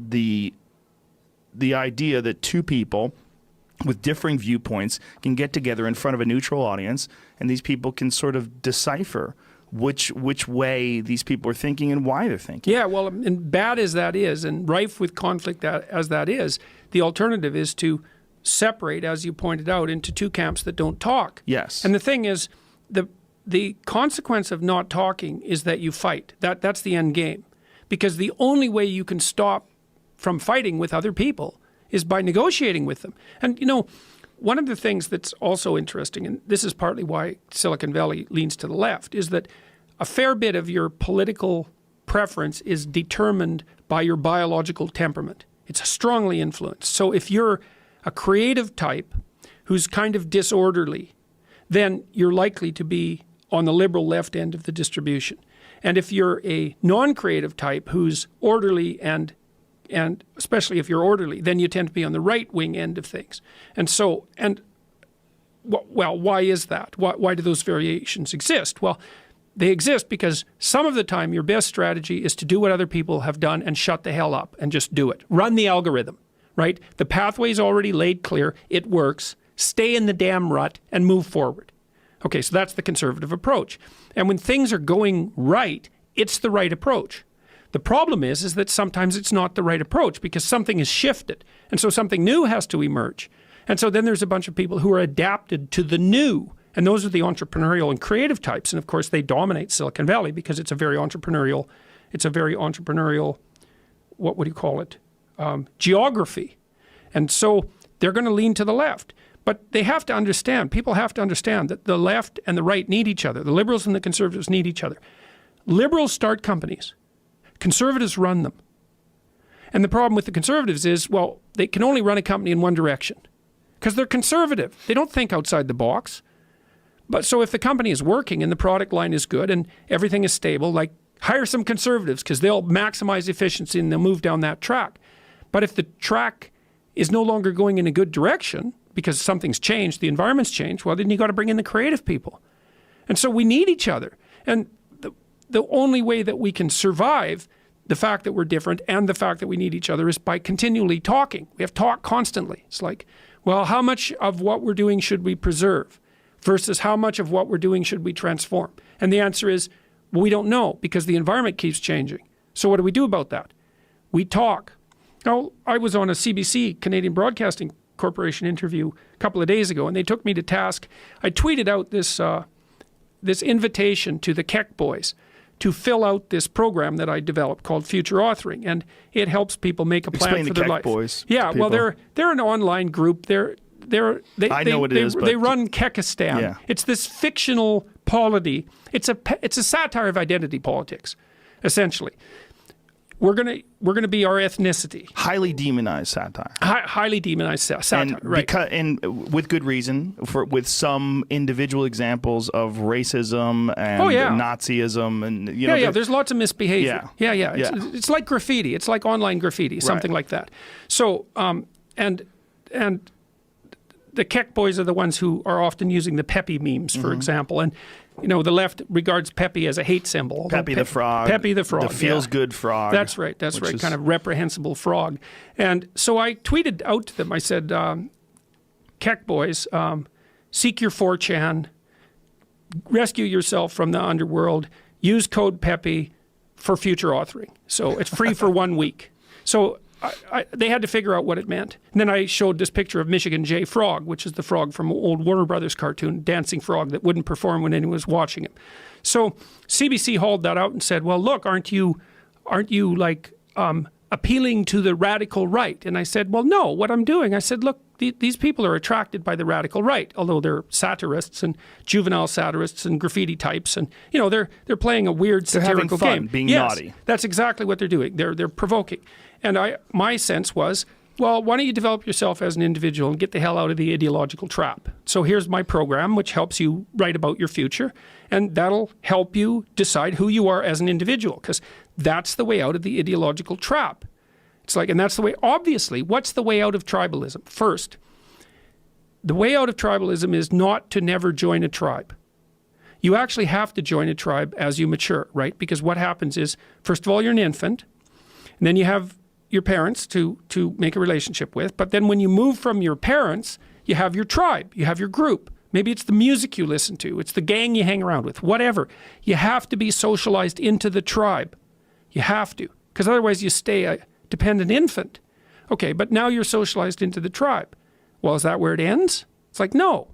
the idea that two people with differing viewpoints can get together in front of a neutral audience, and these people can sort of decipher which way these people are thinking and why they're thinking. Yeah, well, and bad as that is, and rife with conflict as that is, the alternative is to separate, as you pointed out, into two camps that don't talk. Yes. And the thing is, the consequence of not talking is that you fight. That's the end game. Because the only way you can stop from fighting with other people is by negotiating with them. And, you know, one of the things that's also interesting, and this is partly why Silicon Valley leans to the left, is that a fair bit of your political preference is determined by your biological temperament. It's strongly influenced. So if you're a creative type who's kind of disorderly, then you're likely to be on the liberal left end of the distribution. And if you're a non-creative type who's orderly and especially if you're orderly, then you tend to be on the right wing end of things. And so, well, why is that? Why do those variations exist? Well, they exist because some of the time your best strategy is to do what other people have done and shut the hell up and just do it. Run the algorithm, right? The pathway's already laid clear. It works. Stay in the damn rut and move forward. Okay, so that's the conservative approach. And when things are going right, it's the right approach. The problem is that sometimes it's not the right approach because something has shifted. And so something new has to emerge. And so then there's a bunch of people who are adapted to the new. And those are the entrepreneurial and creative types. And of course, they dominate Silicon Valley because it's a very entrepreneurial, what would you call it? Geography. And so they're going to lean to the left. But they have to understand, people have to understand that the left and the right need each other. The liberals and the conservatives need each other. Liberals start companies. Conservatives run them. And the problem with the conservatives is, well, they can only run a company in one direction because they're conservative. They don't think outside the box. But so if the company is working and the product line is good and everything is stable, like hire some conservatives because they'll maximize efficiency and they'll move down that track. But if the track is no longer going in a good direction because something's changed, the environment's changed, well, then you got to bring in the creative people. And so we need each other. And the only way that we can survive the fact that we're different and the fact that we need each other is by continually talking. We have to talk constantly. It's like, well, how much of what we're doing should we preserve versus how much of what we're doing should we transform? And the answer is, well, we don't know because the environment keeps changing. So what do we do about that? We talk. Now, I was on a CBC, Canadian Broadcasting Corporation interview a couple of days ago, and they took me to task. I tweeted out this invitation to the Keck boys to fill out this program that I developed called Future Authoring, and it helps people make a plan for their life. Explain the Keck boys. Yeah, well, they're an online group. I know what it is. They run Keckistan. Yeah. It's this fictional polity. It's a satire of identity politics, essentially. We're gonna be our ethnicity. Highly demonized satire. Highly demonized satire, right? And with good reason, with some individual examples of racism and Nazism, and there's lots of misbehavior. Yeah. It's like graffiti. It's like online graffiti, something like that. So and the Keck boys are the ones who are often using the Pepe memes, for example, and. You know, the left regards Pepe as a hate symbol. Pepe the frog. Pepe the frog. The feels-good frog. That's right. Kind of reprehensible frog. And so I tweeted out to them, I said, Keck boys, seek your 4chan, rescue yourself from the underworld, use code Pepe for future authoring. So it's free for 1 week. So they had to figure out what it meant. And then I showed this picture of Michigan J. Frog, which is the frog from old Warner Brothers cartoon, dancing frog that wouldn't perform when anyone was watching him. So CBC hauled that out and said, well, look, aren't you like appealing to the radical right? And I said, well, no, what I'm doing, I said, look, these people are attracted by the radical right, although they're satirists and juvenile satirists and graffiti types. And, you know, they're playing a weird satirical game. They're having fun, being naughty. That's exactly what they're doing. They're provoking. And my sense was, well, why don't you develop yourself as an individual and get the hell out of the ideological trap? So here's my program, which helps you write about your future, and that'll help you decide who you are as an individual, because that's the way out of the ideological trap. It's like, and that's the way, obviously, what's the way out of tribalism? First, the way out of tribalism is not to never join a tribe. You actually have to join a tribe as you mature, right? Because what happens is, first of all, you're an infant, and then you have your parents to make a relationship with, but then when you move from your parents, you have your tribe, you have your group. Maybe it's the music you listen to, it's the gang you hang around with, whatever. You have to be socialized into the tribe. You have to, because otherwise you stay a dependent infant. Okay, but now you're socialized into the tribe. Well, is that where it ends? It's like, no.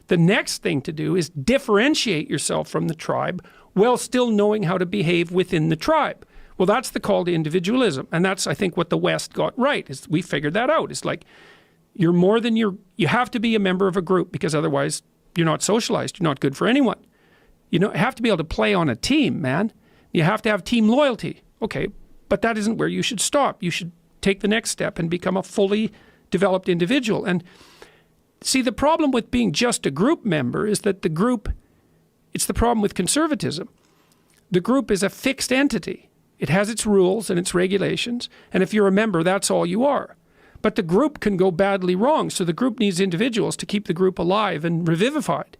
The next thing to do is differentiate yourself from the tribe while still knowing how to behave within the tribe. Well, that's the call to individualism. And that's, I think, what the West got right, is we figured that out. It's like, you're more than you have to be a member of a group, because otherwise you're not socialized. You're not good for anyone. You have to be able to play on a team, man. You have to have team loyalty. Okay, but that isn't where you should stop. You should take the next step and become a fully developed individual. And see, the problem with being just a group member is that it's the problem with conservatism. The group is a fixed entity. It has its rules and its regulations, and if you're a member, that's all you are. But the group can go badly wrong, so the group needs individuals to keep the group alive and revivified.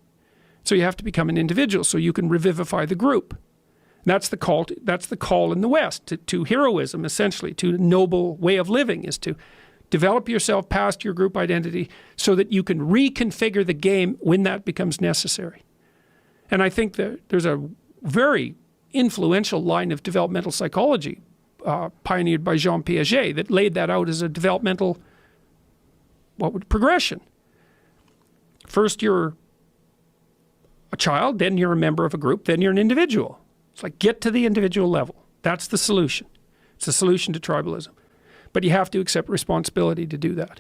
So you have to become an individual so you can revivify the group. That's the call in the West to heroism, essentially, to a noble way of living, is to develop yourself past your group identity so that you can reconfigure the game when that becomes necessary. And I think that there's a very influential line of developmental psychology pioneered by Jean Piaget that laid that out as a developmental progression. First you're a child, then you're a member of a group, then you're an individual. It's like, get to the individual level. That's the solution. It's the solution to tribalism. But you have to accept responsibility to do that.